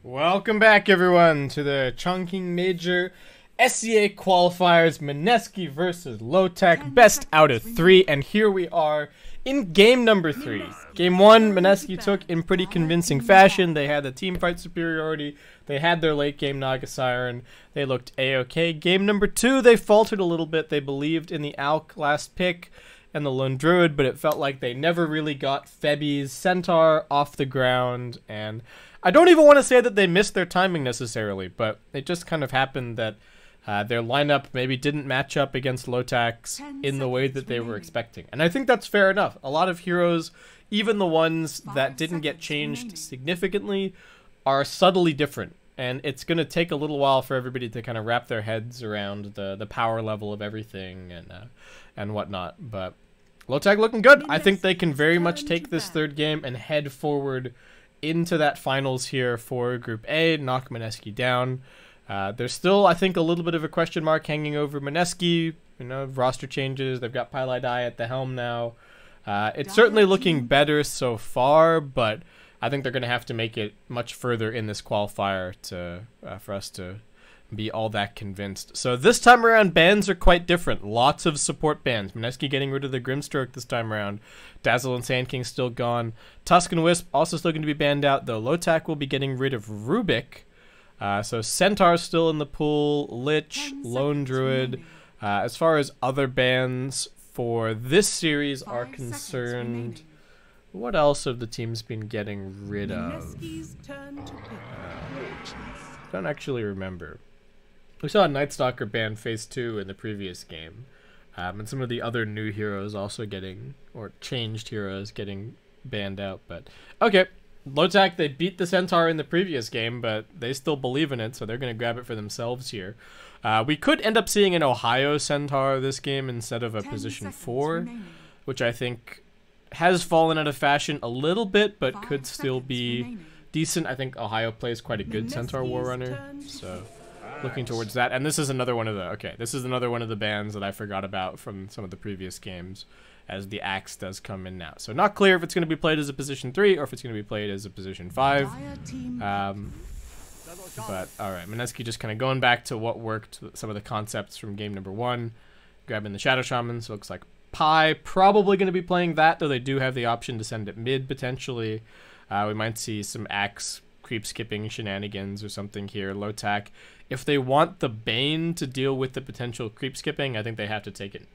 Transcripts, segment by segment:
Welcome back, everyone, to the Chongqing Major SCA Qualifiers, Mineski versus Lotac, best out of 3, and here we are in game number 3. Game 1, Mineski took in pretty convincing fashion. They had the team fight superiority, they had their late game Naga Siren, they looked a-okay. Game number 2, they faltered a little bit. They believed in the Alk last pick and the Lone Druid, but it felt like they never really got Febi's Centaur off the ground, and I don't even want to say that they missed their timing necessarily, but it just kind of happened that their lineup maybe didn't match up against Lotac's in the way that they were expecting. And I think that's fair enough. A lot of heroes, even the ones that didn't get changed significantly, are subtly different. And it's going to take a little while for everybody to kind of wrap their heads around the power level of everything and whatnot. But Lotac looking good. I think they can very much take this third game and head forward into that finals here for Group A, knock Mineski down. There's still, I think, a little bit of a question mark hanging over Mineski. You know, roster changes. They've got Pylai Dai at the helm now. It's certainly looking better so far, but I think they're going to have to make it much further in this qualifier to for us to be all that convinced. So this time around, bans are quite different. Lots of support bans. Mineski getting rid of the Grimstroke this time around. Dazzle and Sand King still gone. Tusk and Wisp also still going to be banned out, though Lotac will be getting rid of Rubik. So Centaur's still in the pool. Lich, Lone Druid. As far as other bans for this series are concerned, what else have the teams been getting rid of? Don't actually remember. We saw a Nightstalker ban phase 2 in the previous game. And some of the other new heroes also getting, or changed heroes getting banned out. But okay, Lotac, they beat the Centaur in the previous game, but they still believe in it, so they're going to grab it for themselves here. We could end up seeing an Ohio Centaur this game instead of a position 4, which I think has fallen out of fashion a little bit, but could still be decent. I think Ohio plays quite a good Centaur Warrunner, so looking towards that. And this is another one of the bans that I forgot about from some of the previous games, as the Axe does come in now. So not clear if it's going to be played as a position 3 or if it's going to be played as a position 5. But alright, Mineski just kind of going back to what worked, some of the concepts from game number 1. Grabbing the Shadow Shaman, so it looks like Pi probably going to be playing that, though they do have the option to send it mid potentially. We might see some Axe creep skipping shenanigans or something here. Lotac, if they want the Bane to deal with the potential creep skipping, I think they have to take it.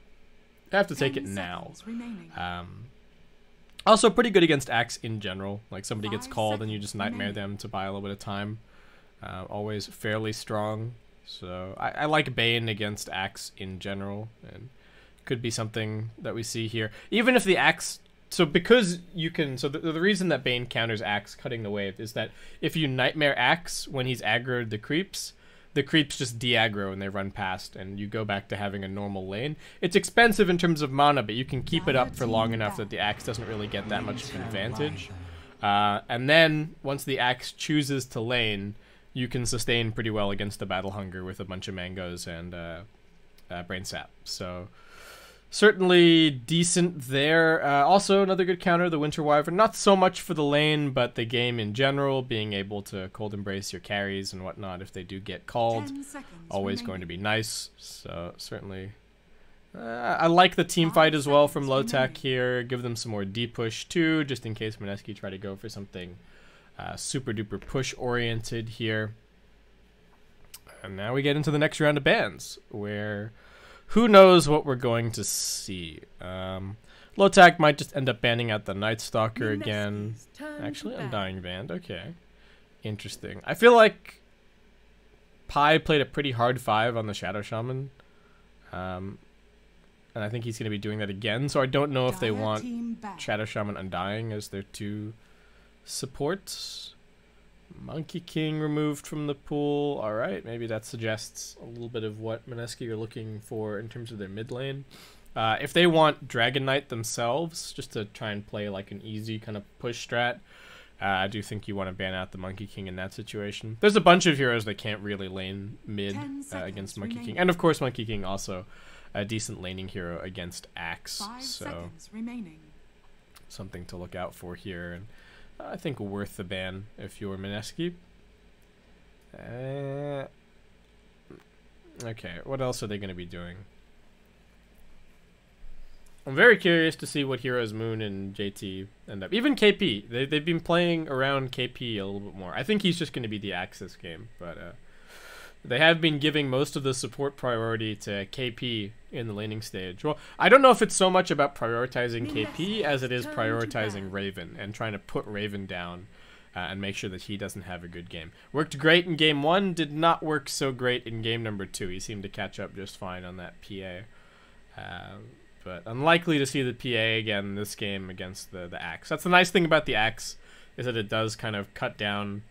They have to take it now. Also pretty good against Axe in general. Like somebody gets called and you just nightmare them to buy a little bit of time. Always fairly strong. So I like Bane against Axe in general, and could be something that we see here. Even if the Axe, so because you can, so the reason that Bane counters Axe cutting the wave is that if you nightmare Axe when he's aggroed the creeps just de-aggro and they run past, and you go back to having a normal lane. It's expensive in terms of mana, but you can keep it up for long enough that the Axe doesn't really get that much of an advantage. And then, once the Axe chooses to lane, you can sustain pretty well against the Battle Hunger with a bunch of mangoes and Brain Sap. So certainly decent there. Also another good counter, the Winter Wyvern. Not so much for the lane, but the game in general, being able to cold embrace your carries and whatnot if they do get called. Always going to be nice. So certainly I like the team fight as well from Lotac here. Give them some more D-push too, just in case Mineski try to go for something super duper push oriented here. And now we get into the next round of bans, where who knows what we're going to see. Lotac might just end up banning out the Nightstalker again. Actually, Undying Band. Okay. Interesting. I feel like Pi played a pretty hard 5 on the Shadow Shaman. And I think he's going to be doing that again. So I don't know if they want Shadow Shaman Undying as their 2 supports. Monkey King removed from the pool. Alright, maybe that suggests a little bit of what Mineski are looking for in terms of their mid lane. If they want Dragon Knight themselves, just to try and play like an easy kind of push strat, I do think you want to ban out the Monkey King in that situation. There's a bunch of heroes that can't really lane mid against Monkey King. And of course Monkey King also a decent laning hero against Axe. So something to look out for here. And I think worth the ban if you're Mineski. Okay, what else are they going to be doing? I'm very curious to see what heroes Moon and JT end up. Even KP, they've been playing around KP a little bit more. I think he's just going to be the Axis game, but they have been giving most of the support priority to KP in the laning stage. Well, I don't know if it's so much about prioritizing KP as it is prioritizing Raven and trying to put Raven down and make sure that he doesn't have a good game. Worked great in game 1, did not work so great in game number 2. He seemed to catch up just fine on that PA. But unlikely to see the PA again this game against the Axe. That's the nice thing about the Axe, is that it does kind of cut down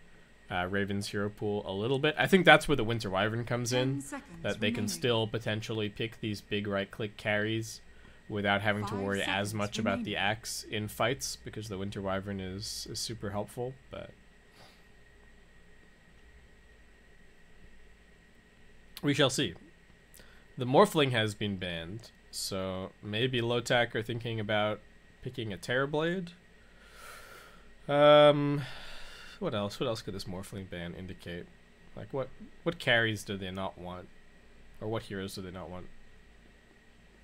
Raven's hero pool a little bit. I think that's where the Winter Wyvern comes in, that they can still potentially pick these big right-click carries without having to worry as much about the Axe in fights, because the Winter Wyvern is super helpful. But we shall see. The Morphling has been banned, so maybe Lotac are thinking about picking a Terrorblade. What else? What else could this Morphling ban indicate? Like, what carries do they not want? Or what heroes do they not want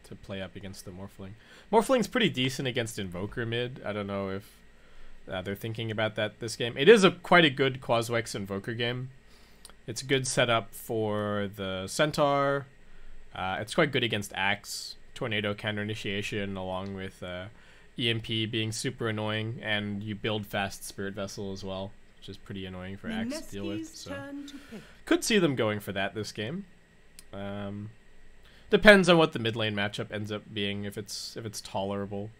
to play up against the Morphling? Morphling's pretty decent against Invoker mid. I don't know if they're thinking about that this game. It is quite a good Quaswex Invoker game. It's a good setup for the Centaur. It's quite good against Axe, Tornado counter initiation, along with EMP being super annoying, and you build fast Spirit Vessel as well, which is pretty annoying for Axe to deal with. So could see them going for that this game. Depends on what the mid lane matchup ends up being, if it's tolerable.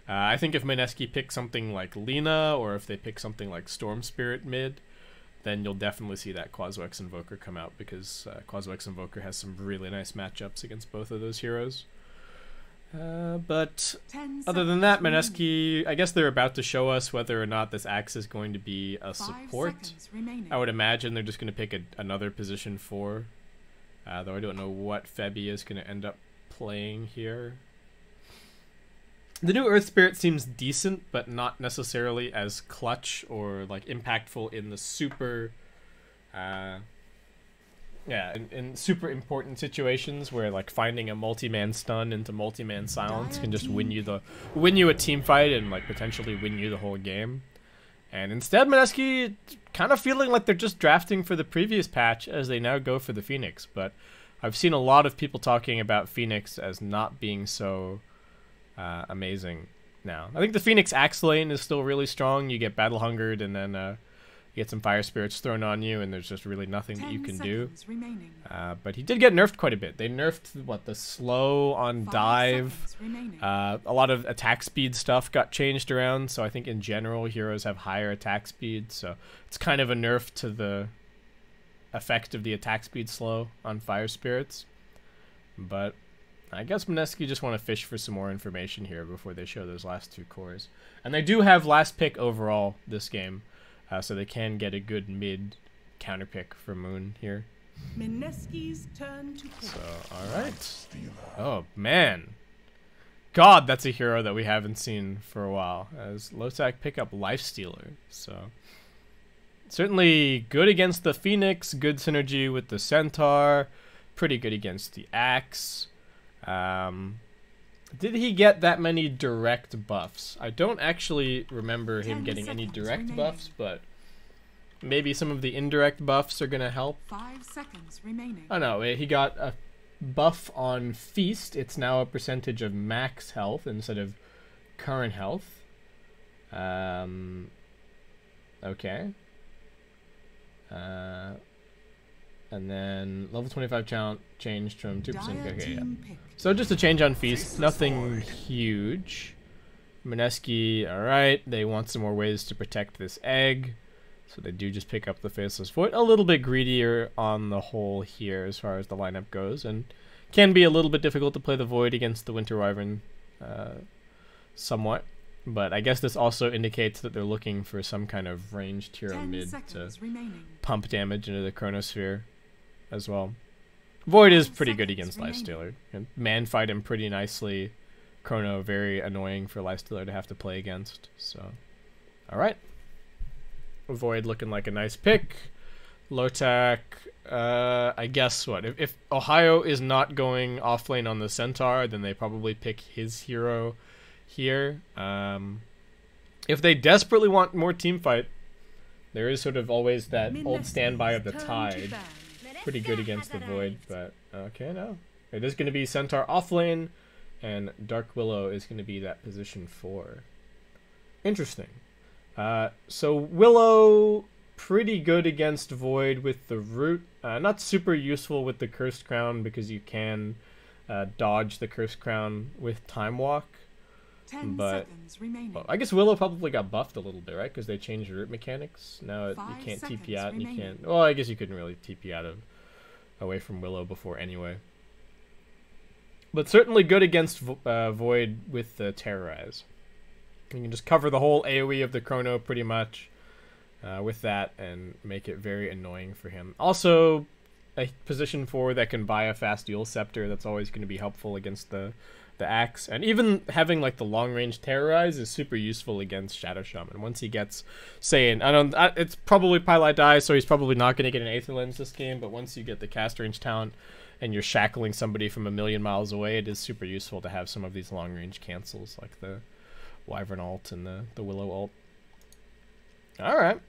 I think if Mineski picks something like Lina, or if they pick something like Storm Spirit mid, then you'll definitely see that Quaswex Invoker come out, because Quaswex Invoker has some really nice matchups against both of those heroes. But other than that, Mineski, I guess they're about to show us whether or not this Axe is going to be a support. I would imagine they're just going to pick another position 4. Though I don't know what Febi is going to end up playing here. The new Earth Spirit seems decent, but not necessarily as clutch or like impactful in the super, in super important situations where like finding a multi-man stun into multi-man silence can just win you a team fight and like potentially win you the whole game. And instead, Mineski kind of feeling like they're just drafting for the previous patch as they now go for the Phoenix. But I've seen a lot of people talking about Phoenix as not being so amazing now. I think the Phoenix Axe lane is still really strong. You get battle hungered, and then you get some fire spirits thrown on you, and there's just really nothing that you can do. But he did get nerfed quite a bit. They nerfed the slow on dive. A lot of attack speed stuff got changed around, so I think in general heroes have higher attack speed, so it's kind of a nerf to the effect of the attack speed slow on fire spirits. But I guess Mineski just want to fish for some more information here before they show those last 2 cores. And they do have last pick overall this game, so they can get a good mid counter pick for Moon here. Mineski's turn to pick. So, alright. Oh, man. God, that's a hero that we haven't seen for a while, as Lotac pick up Lifestealer. So, certainly good against the Phoenix, good synergy with the Centaur, pretty good against the Axe. Did he get that many direct buffs? I don't actually remember him getting any direct buffs, but maybe some of the indirect buffs are going to help. 5 seconds remaining. Oh no, he got a buff on Feast. It's now a percentage of max health instead of current health. Okay. And then level 25 challenge changed from 2%. Okay, yeah. So just a change on Feast, nothing huge. Mineski, alright, they want some more ways to protect this egg. So they do just pick up the Faceless Void. A little bit greedier on the whole here as far as the lineup goes. And can be a little bit difficult to play the Void against the Winter Wyvern somewhat. But I guess this also indicates that they're looking for some kind of ranged hero mid to pump damage into the Chronosphere as well. Void is pretty good against Lifestealer. And man fight him pretty nicely. Chrono very annoying for Lifestealer to have to play against. So, alright. Void looking like a nice pick. Lotac, I guess what? If Ohio is not going off lane on the Centaur, then they probably pick his hero here. If they desperately want more team fight, there is sort of always that old standby of the Tide. Pretty good against the Void, but okay, no. It is going to be Centaur off lane, and Dark Willow is going to be that position 4. Interesting. So Willow, pretty good against Void with the Root. Not super useful with the Cursed Crown because you can dodge the Cursed Crown with Time Walk. 10 but seconds remaining. well, I guess Willow probably got buffed a little bit, right? Because they changed the root mechanics. Now you 5 can't TP seconds out, and you remaining. can't. Well, I guess you couldn't really TP out of away from Willow before anyway. But certainly good against Void with the Terrorize. You can just cover the whole AoE of the Chrono pretty much with that and make it very annoying for him. Also, a position 4 that can buy a fast dual scepter. That's always going to be helpful against the axe, and even having like the long range Terrorize is super useful against Shadow Shaman. Once he gets, say, it's probably Pylite die, so he's probably not going to get an Aether Lens this game. But once you get the cast range talent and you're shackling somebody from 1,000,000 miles away, it is super useful to have some of these long range cancels like the Wyvern ult and the Willow ult. All right,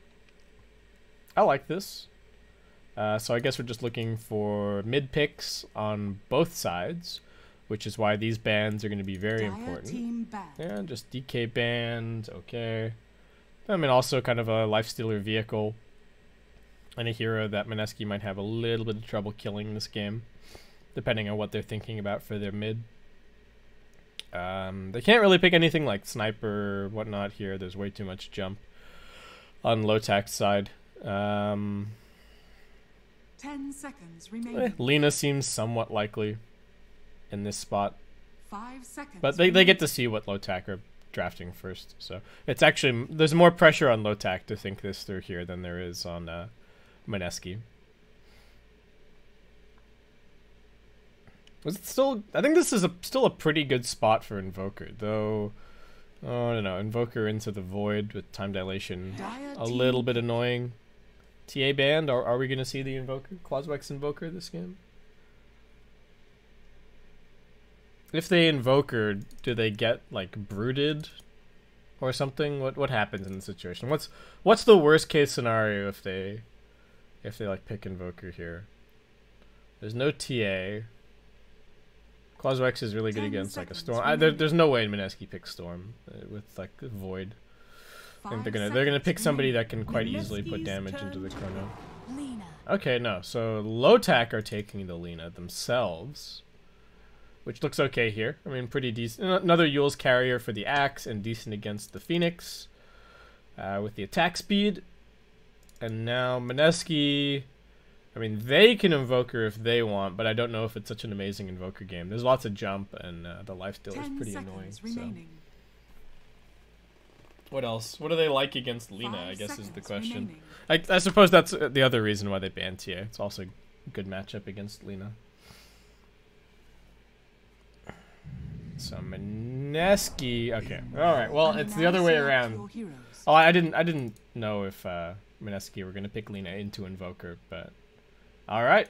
I like this. So I guess we're just looking for mid picks on both sides, which is why these bans are going to be very important. Yeah, just DK band, okay. I mean, also kind of a lifestealer vehicle and a hero that Mineski might have a little bit of trouble killing this game, depending on what they're thinking about for their mid. They can't really pick anything like sniper or whatnot here. There's way too much jump on Lotac's side. 10 seconds remaining. Lina seems somewhat likely in this spot, 5 seconds. but they get to see what Lotac are drafting first, so it's actually, there's more pressure on Lotac to think this through here than there is on Mineski. Was it still? I think this is still a pretty good spot for Invoker, though. Oh, I don't know. Invoker into the Void with time dilation, a little bit annoying. TA band. Are we gonna see the Invoker, Quaswex Invoker this game? If they Invoker, do they get like brooded or something? What happens in the situation? What's the worst case scenario if they like pick Invoker here? There's no TA. Quaswex is really good against like a Storm. There's no way Mineski picks Storm with like Void. I think they're gonna pick somebody that can quite easily put damage into the Chrono. Okay, no. So Lotac are taking the Lina themselves, which looks okay here. I mean, pretty decent. Another Yule's carrier for the axe and decent against the Phoenix with the attack speed. And now Mineski, I mean, they can Invoker if they want, but I don't know if it's such an amazing Invoker game. There's lots of jump, and the lifesteal is pretty annoying. So. What else? What do they like against Lina, I guess is the question. I suppose that's the other reason why they banned TA. It's also a good matchup against Lina. So Mineski, okay, all right. Well, it's the other way around. Oh, I didn't know if Mineski were gonna pick Lina into Invoker, but all right,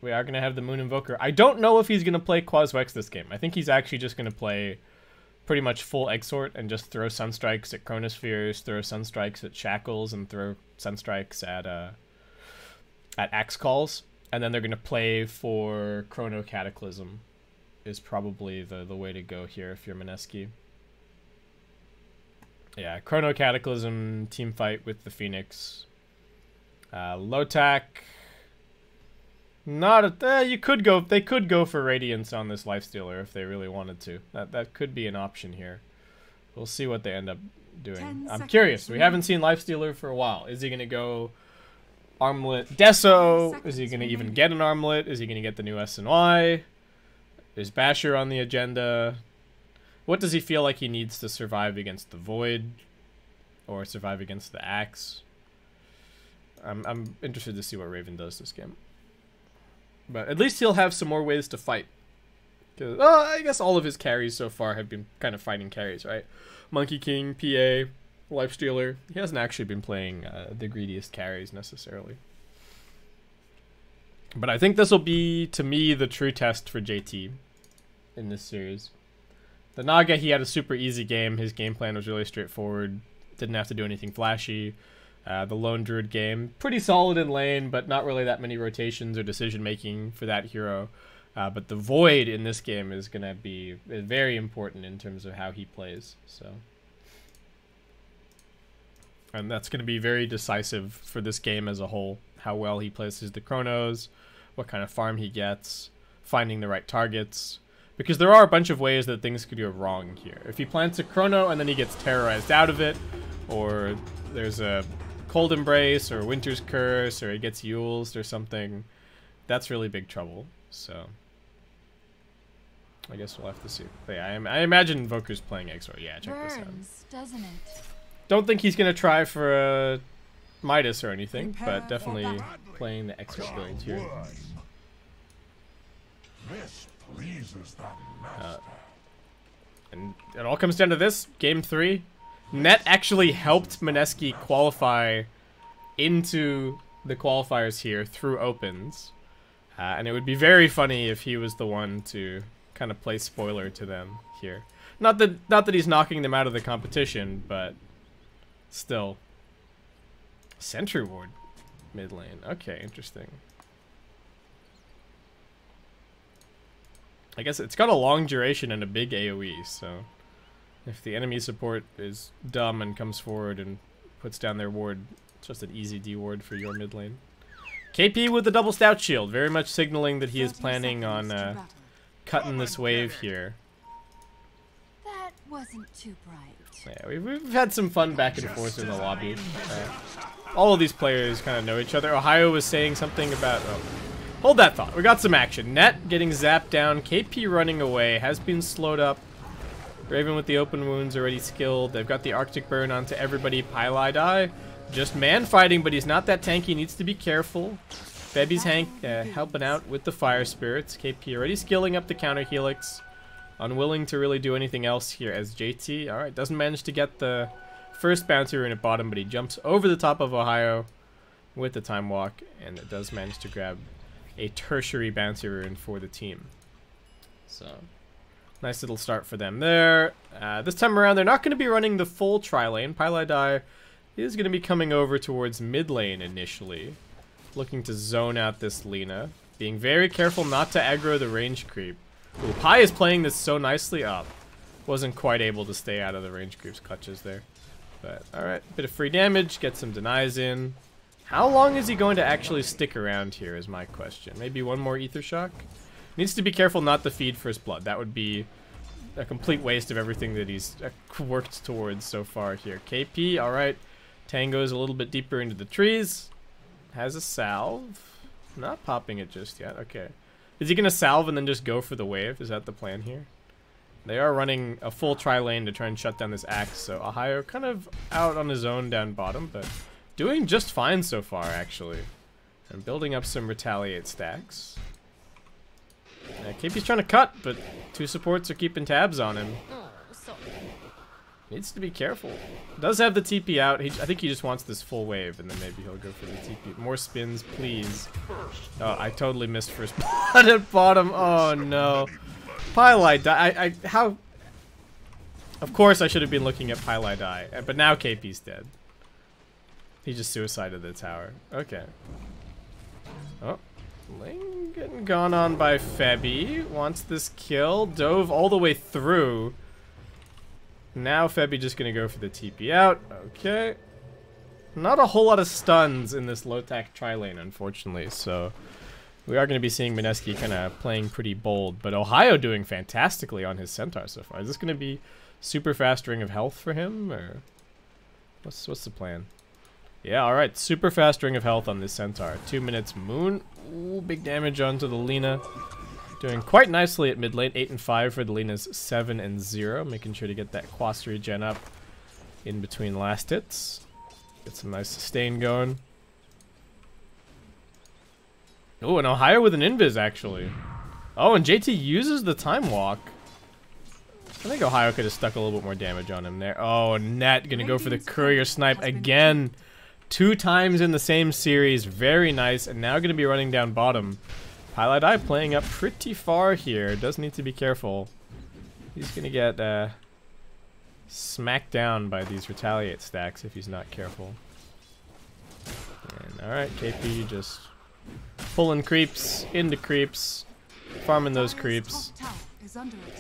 we are gonna have the Moon Invoker. I don't know if he's gonna play Quaswex this game. I think he's actually just gonna play pretty much full Exort and just throw Sunstrikes at Chronospheres, throw Sunstrikes at Shackles, and throw Sunstrikes at Axe Calls, and then they're gonna play for Chrono Cataclysm. Is probably the way to go here if you're Mineski. Yeah, Chrono Cataclysm, team fight with the Phoenix. Lotac. You could go. They could go for Radiance on this Lifestealer if they really wanted to. That could be an option here. We'll see what they end up doing. I'm curious. We haven't seen Lifestealer for a while. Is he gonna go Armlet Deso? Is he gonna even get an Armlet? Is he gonna get the new SNY? Is Basher on the agenda? What does he feel like he needs to survive against the Void? Or survive against the Axe? I'm interested to see what Raven does this game. But at least he'll have some more ways to fight. Cause, I guess all of his carries so far have been kind of fighting carries, right? Monkey King, PA, Lifestealer. He hasn't actually been playing the greediest carries necessarily. But I think this will be, to me, the true test for JT in this series. The Naga, he had a super easy game. His game plan was really straightforward. Didn't have to do anything flashy. The Lone Druid game, pretty solid in lane, but not really that many rotations or decision-making for that hero. But the Void in this game is going to be very important in terms of how he plays. And that's going to be very decisive for this game as a whole. How well he places the Chronos, what kind of farm he gets, finding the right targets. Because there are a bunch of ways that things could go wrong here. If he plants a Chrono and then he gets terrorized out of it, or there's a Cold Embrace or Winter's Curse, or he gets Yules or something, that's really big trouble. So I guess we'll have to see. But yeah, I imagine Invoker's playing Exor. Yeah, check this out. Doesn't it? Don't think he's gonna try for a Midas or anything, but definitely playing the Exor build here. This pleases the master. And it all comes down to this, game 3. Net actually helped Mineski qualify into the qualifiers here through opens. And it would be very funny if he was the one to kind of play spoiler to them here. Not that he's knocking them out of the competition, but still. Sentry Ward mid lane. Okay, interesting. I guess it's got a long duration and a big AoE, so if the enemy support is dumb and comes forward and puts down their ward, it's just an easy D-ward for your mid lane. KP with the double stout shield, very much signaling that he is planning on cutting this wave here. That wasn't too bright. Yeah, we've had some fun back and forth in the lobby. All of these players kind of know each other. Ohio was saying something about... Oh, hold that thought. We got some action. Net getting zapped down. KP running away. Has been slowed up. Raven with the open wounds already skilled. They've got the Arctic Burn onto everybody. Pylai die. Just man fighting, but he's not that tanky. Needs to be careful. Febby's helping out with the Fire Spirits. KP already skilling up the counter Helix. Unwilling to really do anything else here as JT. Alright, doesn't manage to get the first bounty rune at bottom, but he jumps over the top of Ohio with the Time Walk, and it does manage to grab a tertiary bounty rune for the team. So, nice little start for them there. This time around, they're not going to be running the full tri-lane. Pylai Die is going to be coming over towards mid lane initially, looking to zone out this Lina, being very careful not to aggro the range creep. Ooh, Pi is playing this so nicely up. Wasn't quite able to stay out of the range creep's clutches there. But, alright, bit of free damage, get some denies in. How long is he going to actually stick around here is my question. Maybe one more Ether Shock? Needs to be careful not to feed First Blood. That would be a complete waste of everything that he's worked towards so far here. KP, alright. Tango's a little bit deeper into the trees. Has a salve. Not popping it just yet, okay. Is he going to salve and then just go for the wave? Is that the plan here? They are running a full tri-lane to try and shut down this Axe, so Ohio kind of out on his own down bottom, but doing just fine so far, actually. And building up some Retaliate stacks. KP's trying to cut, but two supports are keeping tabs on him. Needs to be careful. Does have the TP out. I think he just wants this full wave, and then maybe he'll go for the TP. More spins, please. Oh, I totally missed First Blood at bottom. Oh, no. Pylai die. How... Of course I should have been looking at Pylai die, but now KP's dead. He just suicided the tower. Okay. Oh. Ling getting gone on by Febby. Wants this kill. Dove all the way through. Now Febby just gonna go for the TP out. Okay. Not a whole lot of stuns in this Lotac tri-lane, unfortunately, so we are gonna be seeing Mineski kinda playing pretty bold, but Ohio doing fantastically on his Centaur so far. Is this gonna be super fast Ring of Health for him, or what's the plan? Yeah, alright, super fast Ring of Health on this Centaur. 2 minutes Moon. Ooh, big damage onto the Lina. Doing quite nicely at mid lane, 8 and 5 for the Lina's 7 and 0. Making sure to get that Quas regen up in between last hits. Get some nice sustain going. Oh, and Ohio with an invis actually. Oh, and JT uses the Time Walk. I think Ohio could have stuck a little bit more damage on him there. Oh, Net gonna go for the Courier Snipe again. 2 times in the same series. Very nice. And now going to be running down bottom. Highlight Eye playing up pretty far here. Does need to be careful. He's going to get smacked down by these retaliate stacks if he's not careful. And alright, KP just pulling creeps into creeps. Farming those creeps.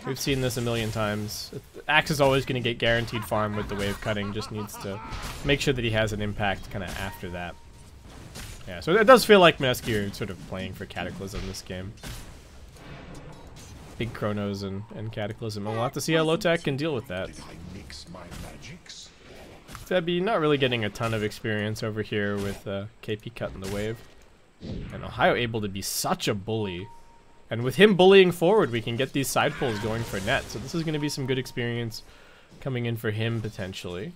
We've seen this a million times. Axe is always going to get guaranteed farm with the wave cutting. Just needs to make sure that he has an impact kind of after that. Yeah, so it does feel like Mineski are sort of playing for Cataclysm this game. Big Chronos and Cataclysm. And we'll have to see how Lotac can deal with that. Febby not really getting a ton of experience over here with KP cutting the wave. And Ohio able to be such a bully. And with him bullying forward, we can get these side pulls going for net. So this is going to be some good experience coming in for him, potentially.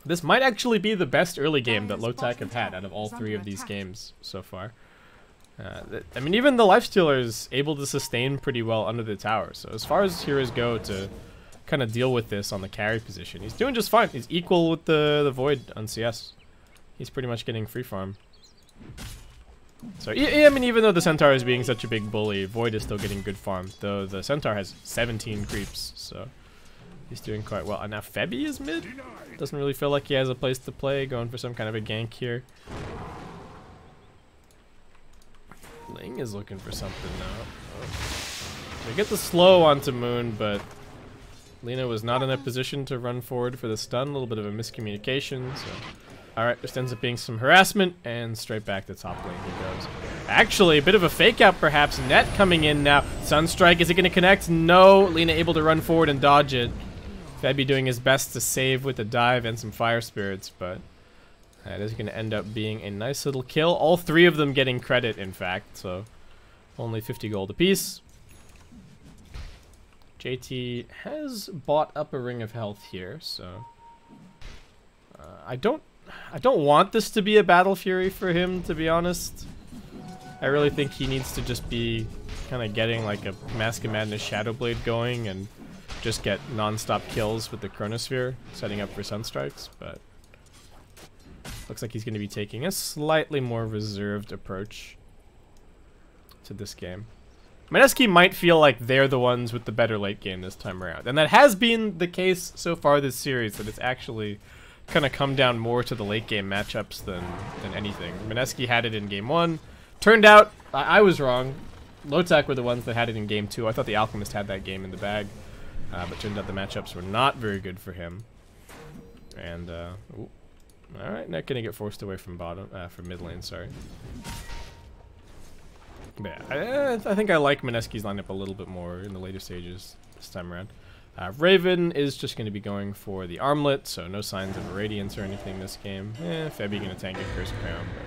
This might actually be the best early game that Lotac have had out of all 3 of these games so far. I mean, even the Lifestealer is able to sustain pretty well under the tower. So as far as heroes go to kind of deal with this on the carry position, he's doing just fine. He's equal with the Void on CS. He's pretty much getting free farm. So, I mean, even though the Centaur is being such a big bully, Void is still getting good farm. Though the Centaur has 17 creeps, so he's doing quite well. And now Febby is mid. Doesn't really feel like he has a place to play. Going for some kind of a gank here. Ling is looking for something now. Oh. They get the slow onto Moon, but Lina was not in a position to run forward for the stun. A little bit of a miscommunication. So. Alright, just ends up being some harassment, and straight back to top lane he goes. Actually, a bit of a fake out perhaps. Net coming in now. Sunstrike, is it going to connect? No. Lina able to run forward and dodge it. Febby doing his best to save with a dive and some fire spirits, but that is going to end up being a nice little kill. All 3 of them getting credit, in fact, so only 50 gold apiece. JT has bought up a Ring of Health here, so I don't want this to be a Battle Fury for him, to be honest. I really think he needs to just be kind of getting like a Mask of Madness Shadow Blade going and just get non-stop kills with the Chronosphere, setting up for Sunstrikes, but looks like he's going to be taking a slightly more reserved approach to this game. Mineski might feel like they're the ones with the better late game this time around, and that has been the case so far this series, that it's actually kind of come down more to the late game matchups than anything. Mineski had it in game 1. Turned out, I was wrong. Lotac were the ones that had it in game 2. I thought the Alchemist had that game in the bag. But turned out the matchups were not very good for him. And, alright, not gonna get forced away from bottom, from mid lane, sorry. But yeah, I think I like Mineski's lineup a little bit more in the later stages this time around. Raven is just going to be going for the armlet, so no signs of Radiance or anything this game. Febby going to tank a Curse Crown, but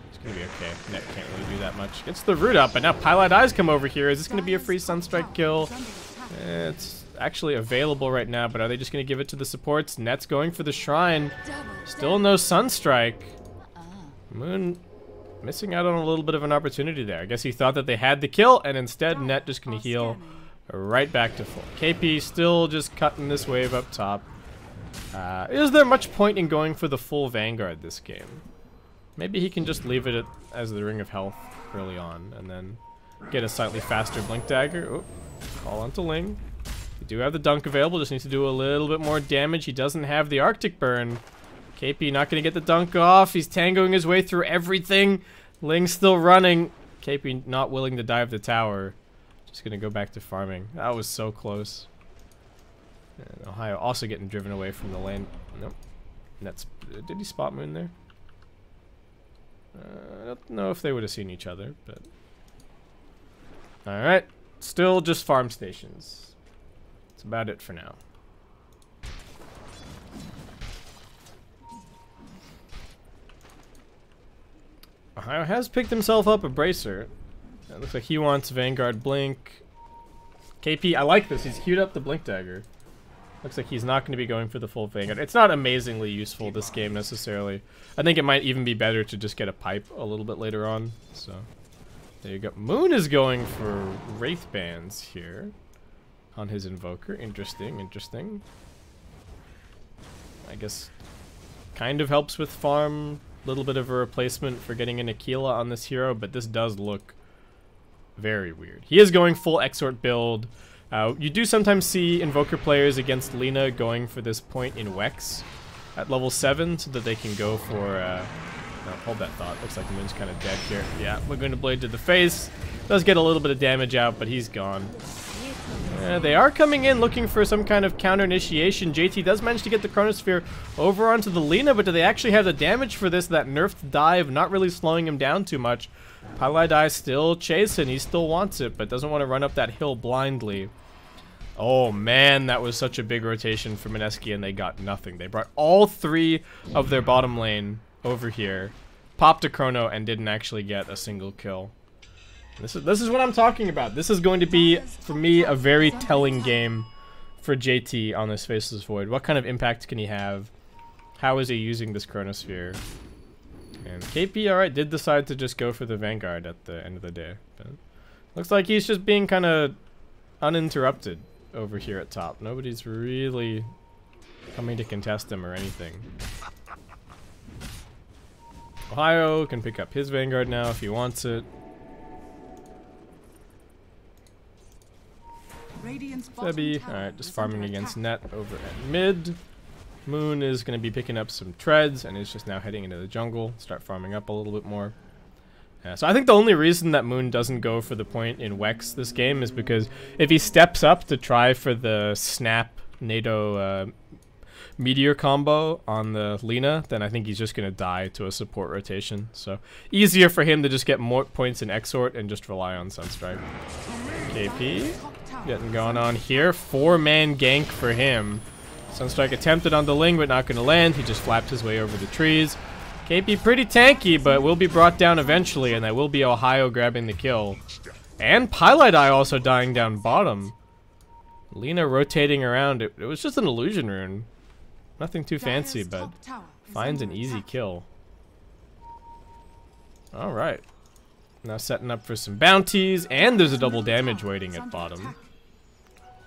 it's going to be okay. Net can't really do that much. Gets the root up, but now Pilot Eyes come over here. Is this going to be a free Sunstrike kill? It's actually available right now, but are they just going to give it to the supports? Net's going for the Shrine. Still no Sunstrike. Moon missing out on a little bit of an opportunity there. I guess he thought that they had the kill, and instead Net just going to heal right back to full. KP still just cutting this wave up top. Is there much point in going for the full Vanguard this game? Maybe he can just leave it as the Ring of Health early on, and then get a slightly faster Blink Dagger. Oh, call onto Ling. We do have the dunk available, just needs to do a little bit more damage. He doesn't have the Arctic Burn. KP not going to get the dunk off. He's tangoing his way through everything. Ling's still running. KP not willing to dive the tower. Just gonna go back to farming. That was so close. And Ohio also getting driven away from the lane. Nope. Net's, did he spot Moon there? I don't know if they would have seen each other, but alright. Still just farm stations. That's about it for now. Ohio has picked himself up a bracer. It looks like he wants Vanguard Blink. KP, I like this. He's queued up the Blink Dagger. Looks like he's not going to be going for the full Vanguard. It's not amazingly useful this game necessarily. I think it might even be better to just get a pipe a little bit later on. So there you go. Moon is going for Wraith Bands here on his Invoker. Interesting, interesting. I guess kind of helps with farm. A little bit of a replacement for getting an Aquila on this hero, but this does look very weird. He is going full Exort build. You do sometimes see Invoker players against Lina going for this point in Wex at level 7 so that they can go for... no, hold that thought. Looks like the Moon's kind of dead here. Yeah, we're going to Blade to the face. Does get a little bit of damage out, but he's gone. They are coming in looking for some kind of counter initiation. JT does manage to get the Chronosphere over onto the Lina, but do they actually have the damage for this? That nerfed dive not really slowing him down too much. Palai still chasing. He still wants it, but doesn't want to run up that hill blindly. Oh man, that was such a big rotation for Mineski, and they got nothing. They brought all 3 of their bottom lane over here, popped a Chrono, and didn't actually get a single kill. This is what I'm talking about. This is going to be, for me, a very telling game for JT on this Faceless Void. What kind of impact can he have? How is he using this Chronosphere? And KP, alright, did decide to just go for the Vanguard at the end of the day. But looks like he's just being kind of uninterrupted over here at top. Nobody's really coming to contest him or anything. Ohio can pick up his Vanguard now if he wants it. Febby, alright, just farming against Net over at mid. Moon is going to be picking up some treads and is just now heading into the jungle. Start farming up a little bit more. So I think the only reason that Moon doesn't go for the point in Wex this game is because if he steps up to try for the snap NATO meteor combo on the Lina, then I think he's just going to die to a support rotation. So easier for him to just get more points in Exort and just rely on Sunstrike. KP getting going on here. 4-man gank for him. Sunstrike attempted on the Ling, but not going to land. He just flapped his way over the trees. KP pretty tanky, but will be brought down eventually, and that will be Ohio grabbing the kill. And Pilot-Eye also dying down bottom. Lina rotating around. It was just an illusion rune. Nothing too fancy, but finds an easy kill. Alright. Now setting up for some bounties, and there's a double damage waiting at bottom.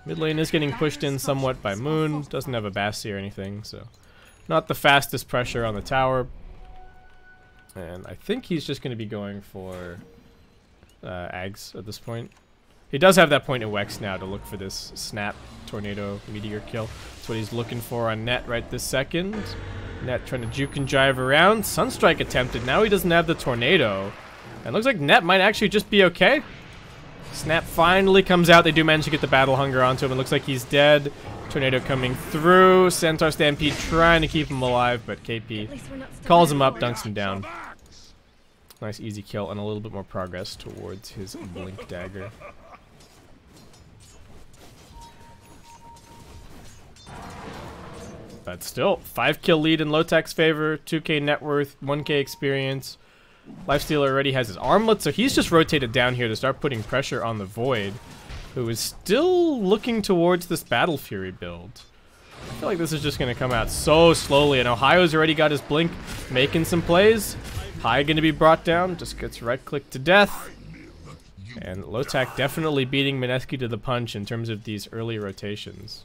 Mid lane is getting pushed in somewhat by Moon. Doesn't have a Bassi or anything, so not the fastest pressure on the tower. And I think he's just going to be going for Ags at this point. He does have that point in Wex now to look for this snap tornado meteor kill. That's what he's looking for on Net right this second. Net trying to juke and jive around. Sunstrike attempted. Now he doesn't have the tornado. And looks like Net might actually just be okay. Snap finally comes out. They do manage to get the battle hunger onto him. It looks like he's dead. Tornado coming through. Centaur Stampede trying to keep him alive, but KP calls him up, dunks him down. Nice easy kill and a little bit more progress towards his Blink Dagger. But still, 5-kill lead in Lotac's favor, 2k net worth, 1k experience. Lifestealer already has his armlet, so he's just rotated down here to start putting pressure on the Void, who is still looking towards this Battle Fury build. I feel like this is just going to come out so slowly, and Ohio's already got his Blink making some plays. High going to be brought down, just gets right-clicked to death. And Lotac definitely beating Mineski to the punch in terms of these early rotations.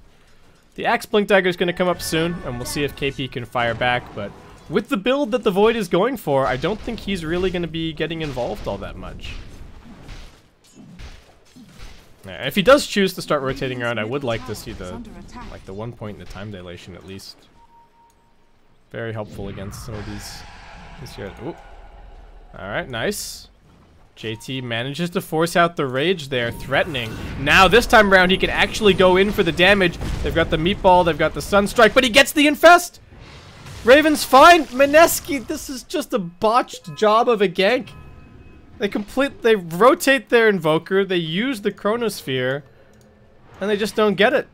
The Axe Blink Dagger is going to come up soon, and we'll see if KP can fire back, but with the build that the Void is going for, I don't think he's really going to be getting involved all that much. Yeah, if he does choose to start rotating around, I would like to see the 1 point in the time dilation at least. Very helpful against some of these heroes. Ooh. Alright, nice. JT manages to force out the rage there, threatening. Now, this time around, he can actually go in for the damage. They've got the Meatball, they've got the Sunstrike, but he gets the Infest! Raven's fine! Mineski, this is just a botched job of a gank. They rotate their Invoker, they use the Chronosphere, and they just don't get it.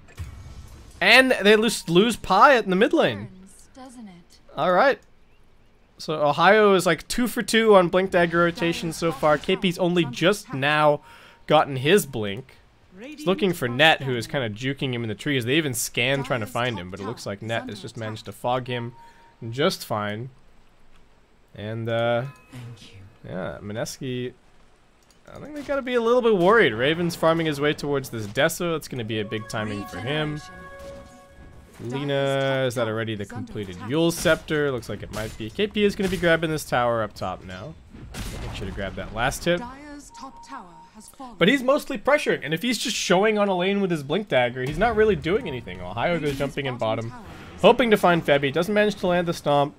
And they lose Pi in the mid lane. Alright. So Ohio is like 2 for 2 on Blink Dagger rotation so far. KP's only just now gotten his Blink. He's looking for Net, who is kind of juking him in the trees. They even scan trying to find him, but it looks like Net has just managed to fog him just fine. And yeah, Mineski, I think they gotta be a little bit worried. Raven's farming his way towards this Deso. It's gonna be a big timing for him. Lina, is that already the completed Yule Scepter? Looks like it might be. KP is going to be grabbing this tower up top now. Make sure to grab that last hit. Dire's top tower has fallen. But he's mostly pressuring, and if he's just showing on a lane with his Blink Dagger, he's not really doing anything. Ohio goes jumping in bottom, hoping to find Febby. Doesn't manage to land the Stomp.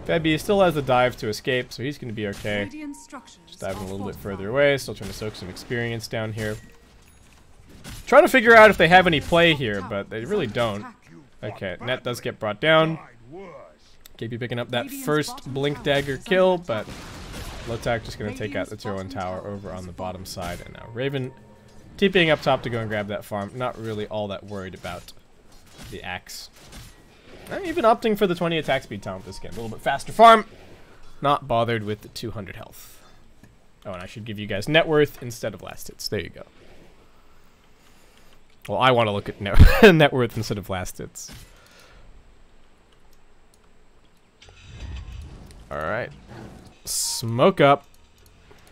Febby still has the dive to escape, so he's going to be okay. Just diving a little bit further away, still trying to soak some experience down here. Trying to figure out if they have any play here, but they really don't. Okay, net does get brought down. KP picking up that first Blink Dagger kill, but Lotac just going to take out the tier 1 tower over on the bottom side. And now Raven TPing up top to go and grab that farm. Not really all that worried about the axe. I'm even opting for the 20 attack speed talent this game. A little bit faster farm. Not bothered with the 200 health. Oh, and I should give you guys net worth instead of last hits. There you go. Well, I want to look at net worth instead of last hits. Alright. Smoke up.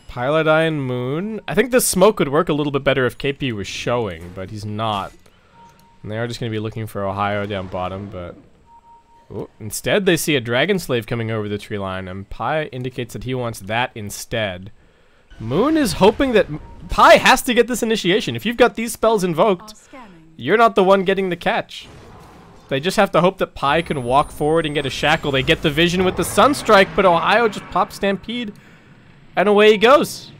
Pilodyne Moon. I think this smoke would work a little bit better if KP was showing, but he's not. And they are just going to be looking for Ohio down bottom, but... Ooh, instead, they see a Dragon Slave coming over the tree line, and Pi indicates that he wants that instead. Moon is hoping that Pi has to get this initiation. If you've got these spells invoked, you're not the one getting the catch. They just have to hope that Pi can walk forward and get a shackle. They get the vision with the Sunstrike, but Ohio just pops Stampede, and away he goes.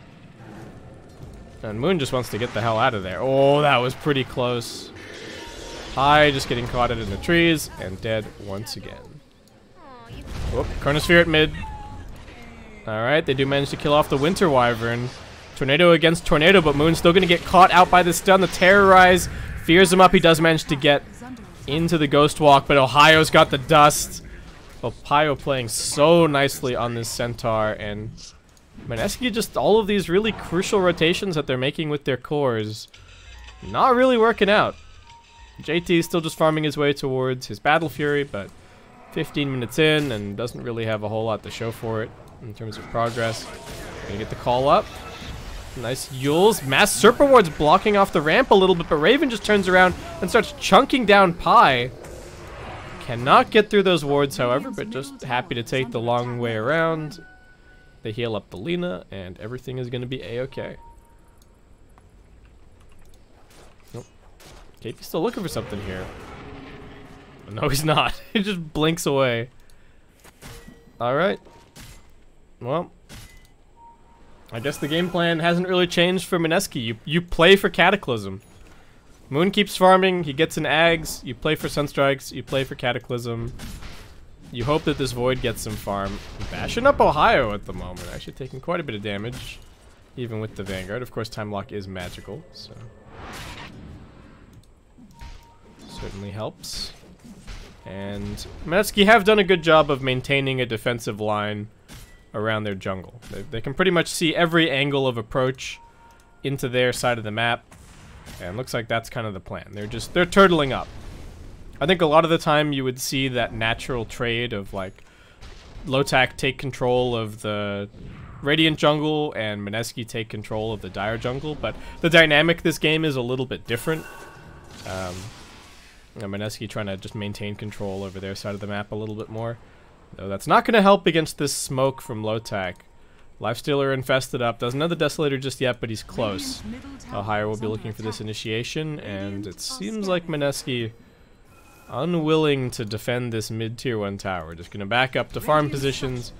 And Moon just wants to get the hell out of there. Oh, that was pretty close. Pi just getting caught in the trees and dead once again. Whoop, Chronosphere at mid. Alright, they do manage to kill off the Winter Wyvern. Tornado against Tornado, but Moon's still going to get caught out by the stun. The Terrorize fears him up. He does manage to get into the Ghost Walk, but Ohio's got the dust. Ohio playing so nicely on this Centaur, and Mineski, just all of these really crucial rotations that they're making with their cores, not really working out. JT is still just farming his way towards his Battle Fury, but 15 minutes in and doesn't really have a whole lot to show for it in terms of progress. Gonna get the call up. Nice Yules. Mass Serpent Ward's blocking off the ramp a little bit, but Raven just turns around and starts chunking down Pi. Cannot get through those wards, however, but just happy to take the long way around. They heal up the Lina, and everything is going to be a-okay. Nope. KP's still looking for something here. No, he's not. He just blinks away. Alright. Well, I guess the game plan hasn't really changed for Mineski. You play for Cataclysm. Moon keeps farming, he gets an Ags, you play for Sunstrikes, you play for Cataclysm. You hope that this Void gets some farm. Bashing up Ohio at the moment, actually taking quite a bit of damage, even with the Vanguard. Of course, Time Lock is magical, so certainly helps. And Mineski have done a good job of maintaining a defensive line around their jungle. They can pretty much see every angle of approach into their side of the map, and looks like that's kind of the plan. They're turtling up. I think a lot of the time you would see that natural trade of like Lotac take control of the Radiant jungle and Mineski take control of the Dire jungle, but the dynamic this game is a little bit different. Mineski trying to just maintain control over their side of the map a little bit more. Though that's not going to help against this smoke from Lotac. Lifestealer infested up. Doesn't have the Desolator just yet, but he's close. Ohio will be looking for this initiation, and it seems like Mineski unwilling to defend this mid-tier 1 tower. Just going to back up to farm positions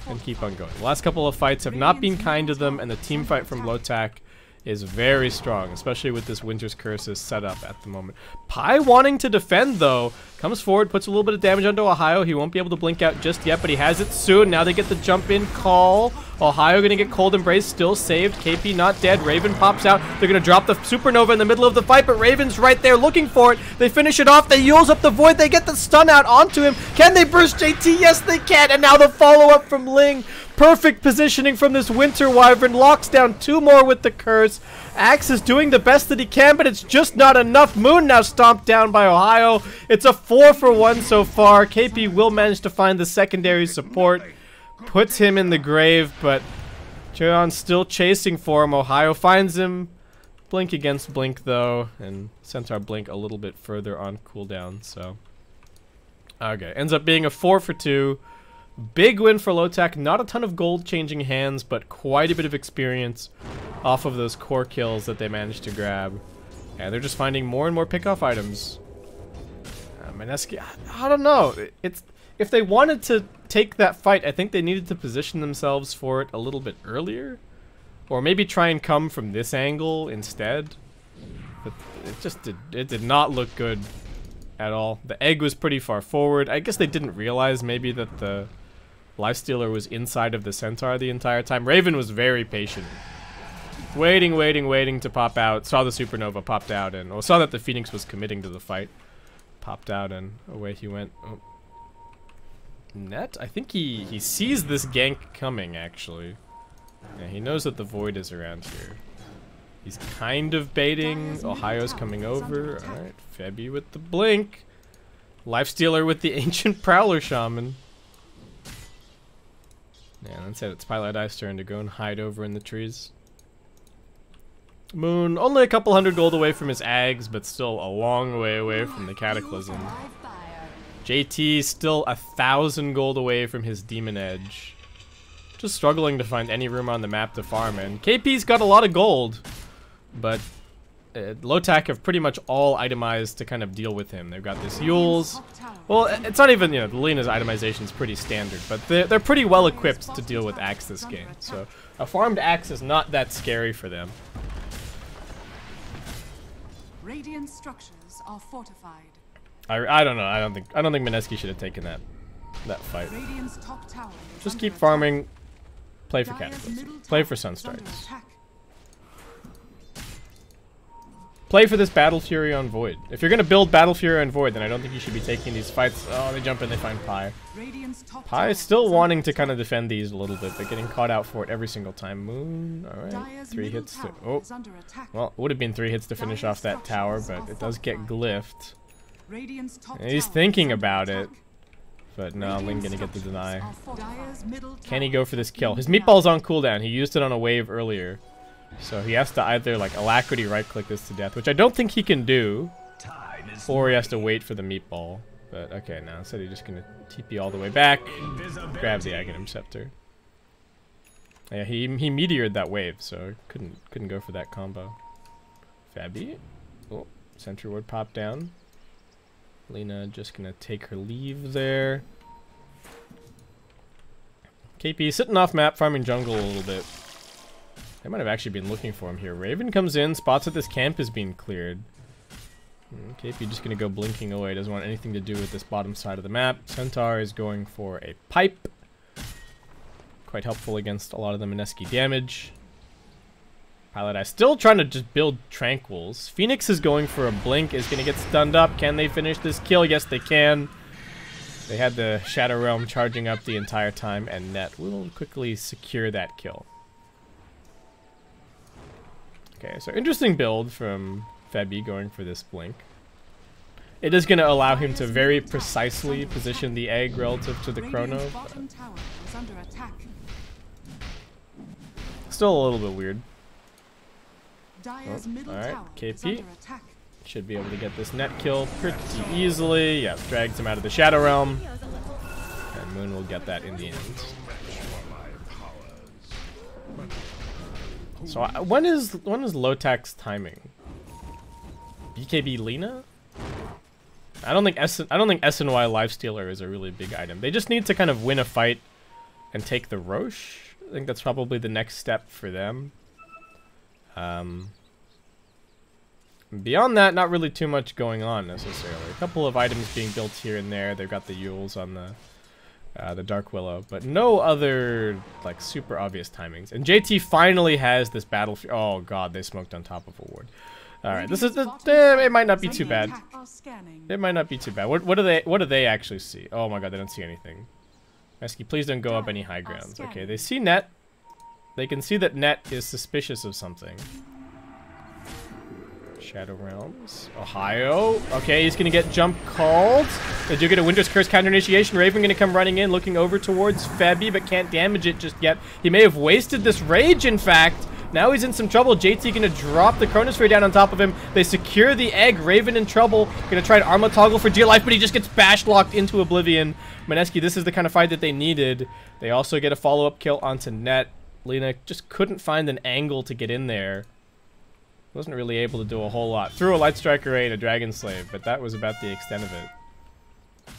and keep on going. The last couple of fights have not been kind to them, and the team fight from Lotac is very strong, especially with this Winter's Curses set up at the moment. Pi wanting to defend, though, comes forward, puts a little bit of damage onto Ohio. He won't be able to blink out just yet, but he has it soon. Now they get the jump in call. Ohio gonna get Cold Embrace, still saved. KP not dead. Raven pops out. They're gonna drop the Supernova in the middle of the fight, but Raven's right there looking for it. They finish it off. They Yules up the Void. They get the stun out onto him. Can they burst JT? Yes, they can. And now the follow-up from Ling. Perfect positioning from this Winter Wyvern. Locks down 2 more with the Curse. Axe is doing the best that he can, but it's just not enough. Moon now stomped down by Ohio. It's a 4-for-1 so far. KP will manage to find the secondary support. Puts him in the grave, but Cheon's still chasing for him. Ohio finds him. Blink against Blink, though, and Centaur Blink a little bit further on cooldown, so Okay, ends up being a 4 for 2. Big win for Lotac. Not a ton of gold changing hands, but quite a bit of experience off of those core kills that they managed to grab. And they're just finding more and more pickoff items. Mineski, I don't know. If they wanted to take that fight, I think they needed to position themselves for it a little bit earlier. Or maybe try and come from this angle instead. But it did not look good at all. The egg was pretty far forward. I guess they didn't realize maybe that the Lifestealer was inside of the Centaur the entire time. Raven was very patient. Waiting to pop out. Saw the Supernova, popped out, and saw that the Phoenix was committing to the fight. Popped out, and away he went. Oh. Net? I think he sees this gank coming, actually. Yeah, he knows that the Void is around here. He's kind of baiting. Ohio's coming over. Alright, Febby with the blink. Lifestealer with the Ancient Prowler Shaman. Yeah, that's it. It's Pilot Eye's turn to go and hide over in the trees. Moon, only a couple hundred gold away from his Ags, but still a long way away from the Cataclysm. JT still 1,000 gold away from his Demon Edge. Just struggling to find any room on the map to farm, and KP's got a lot of gold, but Lotac have pretty much all itemized to kind of deal with him. They've got this Yules. Well, it's not even, the Lena's itemization is pretty standard, but they're pretty well equipped to deal with Axe this game. So a farmed Axe is not that scary for them. Radiant structures are fortified. I don't know. I don't think Mineski should have taken that fight. Radiant's top tower is Just under keep attack. farming. Play for Dire's Cataclysm. middle Play tower for is under Sunstarts. attack. Play for this Battle Fury on Void. If you're gonna build Battle Fury on Void, then I don't think you should be taking these fights. Oh, they jump in, they find Pi. Radiant's top Pi tower is still is wanting under to kind attack. of defend these a little bit, but getting caught out for it every single time. Moon, alright. Dire's 3 middle hits to... tower Oh, is under attack. well, would have been 3 hits to finish off that tower, but it does get glyphed. Radiant's top And he's tower thinking is under about it. attack. But no, Ling gonna get the deny. Are fortified. Dire's middle Can he tower go for this has kill? been His denied. meatball's on cooldown. He used it on a wave earlier. So he has to either like Alacrity right click this to death, which I don't think he can do. Or he has to wait for the meatball. But okay, now instead he's just gonna TP all the way back. Grab the Aghanim Scepter. Yeah, he meteored that wave, so couldn't go for that combo. Fabby. Oh, Sentry Ward popped down. Lena just gonna take her leave there. KP sitting off map, farming jungle a little bit. They might have actually been looking for him here. Raven comes in, spots that this camp is being cleared. KP just gonna go blinking away, doesn't want anything to do with this bottom side of the map. Centaur is going for a pipe. Quite helpful against a lot of the Mineski damage. Pilot Eye still trying to just build Tranquils. Phoenix is going for a blink, is gonna get stunned up. Can they finish this kill? Yes, they can. They had the Shadow Realm charging up the entire time, and Net will quickly secure that kill. Okay, so interesting build from Febby going for this blink. It is going to allow him to very precisely position the egg relative to the Chrono. Radiant's bottom tower is under attack. Still a little bit weird. Dire's middle alright, tower KP. is under attack. Should be able to get this Net kill pretty easily. Yeah, drags him out of the Shadow Realm. And Moon will get that in the end. So when is Lotac's timing? BKB Lena? I don't think SNY Lifestealer is a really big item. They just need to kind of win a fight and take the Roche. I think that's probably the next step for them. Beyond that, not really too much going on necessarily. A couple of items being built here and there. They've got the Yules on the Dark Willow, but no other like super obvious timings. And JT finally has this battle. Oh god, they smoked on top of a ward. All right, this is it might not be too bad. It might not be too bad. What do they actually see? Oh my god, they don't see anything. Mineski, please don't go up any high grounds. Okay, they see Net. They can see that Net is suspicious of something. Shadow Realms. Ohio. Okay, he's gonna get jump called. They do get a Winter's Curse counter initiation. Raven gonna come running in, looking over towards Febby, but can't damage it just yet. He may have wasted this rage, in fact. Now he's in some trouble. JT gonna drop the Chronosphere down on top of him. They secure the egg. Raven in trouble. Gonna try to Arma toggle for dear life, but he just gets bash locked into oblivion. Mineski, this is the kind of fight that they needed. They also get a follow-up kill onto net. Lina just couldn't find an angle to get in there. Wasn't really able to do a whole lot. Threw a Light Strike Array and a Dragon Slave, but that was about the extent of it.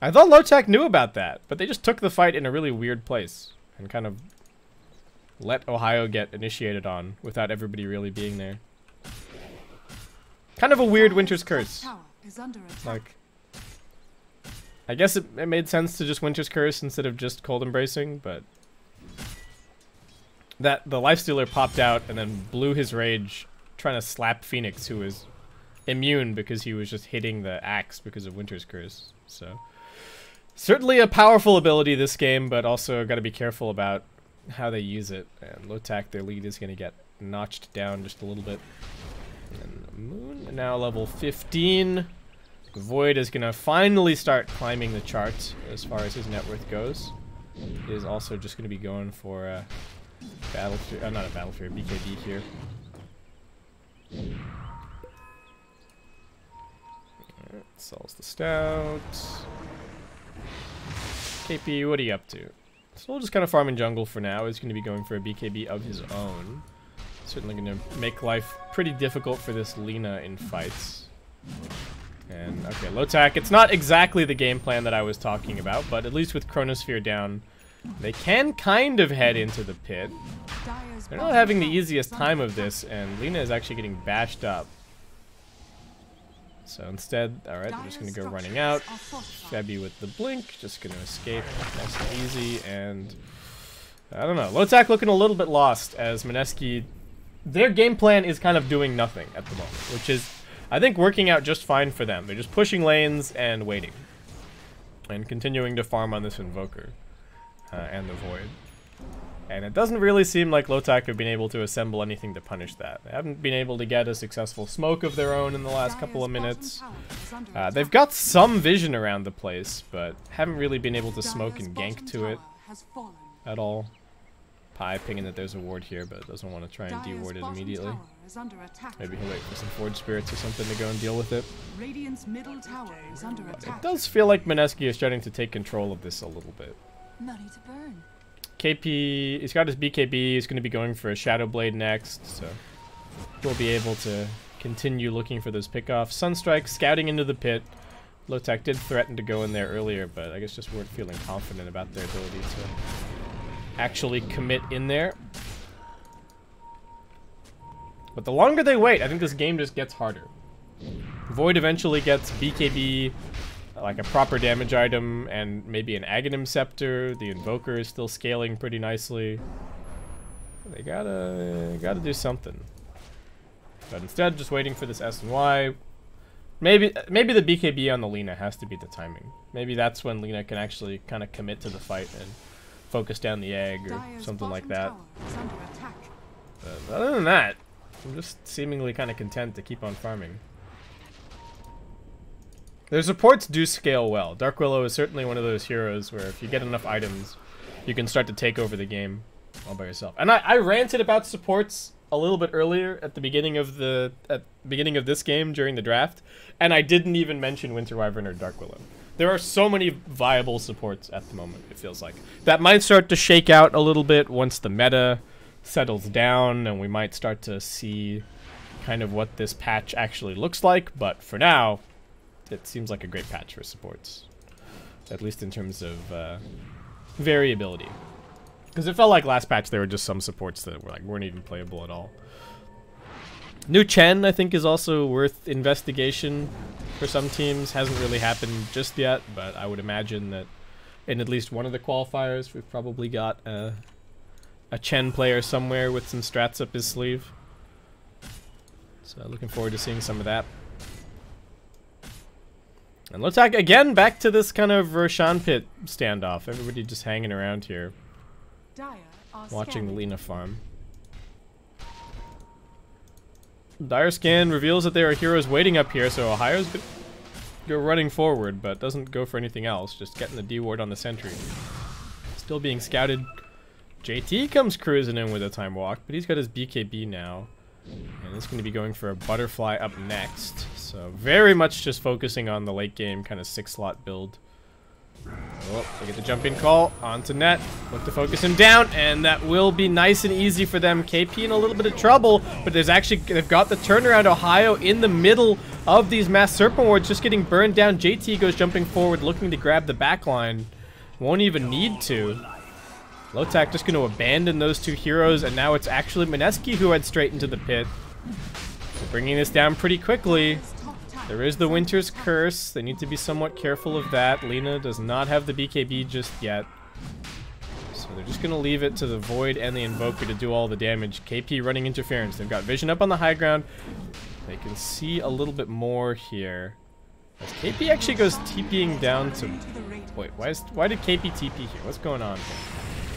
I thought Lotac knew about that, but they just took the fight in a really weird place and kind of let Ohio get initiated on without everybody really being there. Kind of a weird Winter's Curse. Like, I guess it made sense to just Winter's Curse instead of just Cold Embracing, but that the Lifestealer popped out and then blew his rage trying to slap Phoenix, who was immune because he was just hitting the axe because of Winter's Curse. So certainly a powerful ability this game, but also got to be careful about how they use it. And Lotac, their lead is going to get notched down just a little bit. And Moon now level 15. Void is going to finally start climbing the charts as far as his net worth goes. He is also just going to be going for not a Battlefield, BKB here. Alright, sells the stout. KP, what are you up to? So we'll just kind of farm in jungle for now. He's going to be going for a BKB of his own. Certainly going to make life pretty difficult for this Lina in fights. And, okay, Lotac, it's not exactly the game plan that I was talking about, but at least with Chronosphere down, they can kind of head into the pit. They're not having the easiest time of this, and Lina is actually getting bashed up. So instead, alright, they're just going to go running out. Febby with the blink, just going to escape nice and easy, and I don't know. Lotac looking a little bit lost as Mineski, their game plan is kind of doing nothing at the moment, which is, I think, working out just fine for them. They're just pushing lanes and waiting. And continuing to farm on this Invoker. And the Void. And it doesn't really seem like Lotac have been able to assemble anything to punish that. They haven't been able to get a successful smoke of their own in the last couple of minutes. They've got some vision around the place, but haven't really been able to smoke and gank to it at all. Pi pinging that there's a ward here, but doesn't want to try and de-ward it immediately. Maybe he'll wait for some Forge Spirits or something to go and deal with it. It does feel like Mineski is starting to take control of this a little bit. Money to burn. KP, he's got his BKB, he's going to be going for a Shadow Blade next, so we'll be able to continue looking for those pickoffs. Sunstrike scouting into the pit. Lotac did threaten to go in there earlier, but I guess just weren't feeling confident about their ability to actually commit in there. But the longer they wait, I think this game just gets harder. Void eventually gets BKB, like a proper damage item, and maybe an Aghanim Scepter. The Invoker is still scaling pretty nicely. They gotta do something. But instead, just waiting for this S and Y. Maybe the BKB on the Lina has to be the timing. Maybe that's when Lina can actually kind of commit to the fight and focus down the egg or something like that. But other than that, I'm just seemingly kind of content to keep on farming. Their supports do scale well. Dark Willow is certainly one of those heroes where if you get enough items, you can start to take over the game all by yourself. And I ranted about supports a little bit earlier at the beginning of this game during the draft, and I didn't even mention Winter Wyvern or Dark Willow. There are so many viable supports at the moment, it feels like. That might start to shake out a little bit once the meta settles down, and we might start to see kind of what this patch actually looks like, but for now, it seems like a great patch for supports. At least in terms of variability. Because it felt like last patch there were just some supports that weren't even playable at all. New Chen, I think, is also worth investigation for some teams. Hasn't really happened just yet, but I would imagine that in at least one of the qualifiers, we've probably got a Chen player somewhere with some strats up his sleeve. So looking forward to seeing some of that. And Lotac, again, back to this kind of Roshan pit standoff. Everybody just hanging around here, watching the Lina farm. Dire Scan reveals that there are heroes waiting up here, so Ohio's gonna go running forward, but doesn't go for anything else, just getting the D-ward on the sentry. Still being scouted JT comes cruising in with a time walk, but he's got his BKB now. And it's going to be going for a butterfly up next. So very much just focusing on the late game kind of 6-slot build. Oh, they get the jump in call onto net. Look to focus him down, and that will be nice and easy for them. KP in a little bit of trouble, but they've got the turnaround. Ohio in the middle of these mass serpent wards, just getting burned down. JT goes jumping forward, looking to grab the back line. Won't even need to. Lotac just going to abandon those two heroes, and now it's actually Mineski who heads straight into the pit. So bringing this down pretty quickly. There is the Winter's Curse. They need to be somewhat careful of that. Lina does not have the BKB just yet. So they're just going to leave it to the Void and the Invoker to do all the damage. KP running interference. They've got vision up on the high ground. They can see a little bit more here. As KP actually goes TPing down to... Wait, why did KP TP here? What's going on here?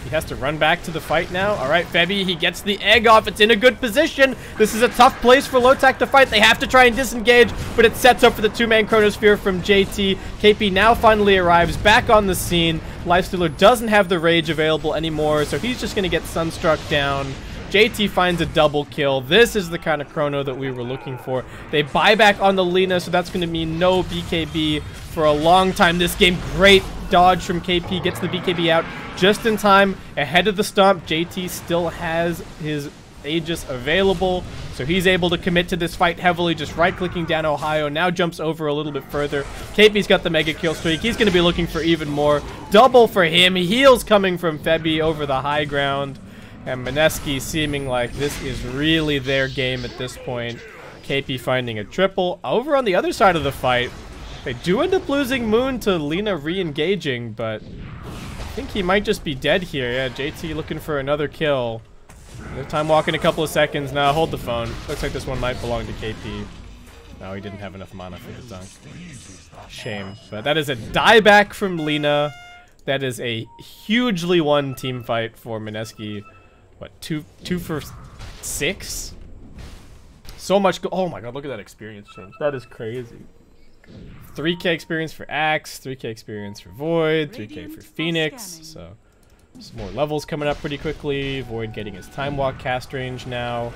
He has to run back to the fight now. All right, Febby, he gets the egg off. It's in a good position. This is a tough place for Lotac to fight. They have to try and disengage, but it sets up for the two-man Chronosphere from JT. KP now finally arrives back on the scene. Lifestealer doesn't have the rage available anymore, so he's just going to get Sunstruck down. JT finds a double kill. This is the kind of chrono that we were looking for. They buy back on the Lina, so that's going to mean no BKB for a long time this game. Great dodge from KP, gets the BKB out just in time, ahead of the stomp. JT still has his Aegis available, so he's able to commit to this fight heavily, just right-clicking down Ohio. Now jumps over a little bit further. KP's got the mega kill streak. He's going to be looking for even more. Double for him. Heals coming from Febby over the high ground. And Mineski seeming like this is really their game at this point. KP finding a triple. Over on the other side of the fight, they do end up losing Moon to Lina re-engaging, but I think he might just be dead here. Yeah, JT looking for another kill. Another time walking a couple of seconds. Now hold the phone. Looks like this one might belong to KP. No, he didn't have enough mana for the dunk. Shame. But that is a dieback from Lina. That is a hugely won team fight for Mineski. What, two for 6? So much oh my god, look at that experience change. That is crazy. 3k experience for Axe, 3k experience for Void, 3k for Phoenix. So some more levels coming up pretty quickly. Void getting his time walk cast range now.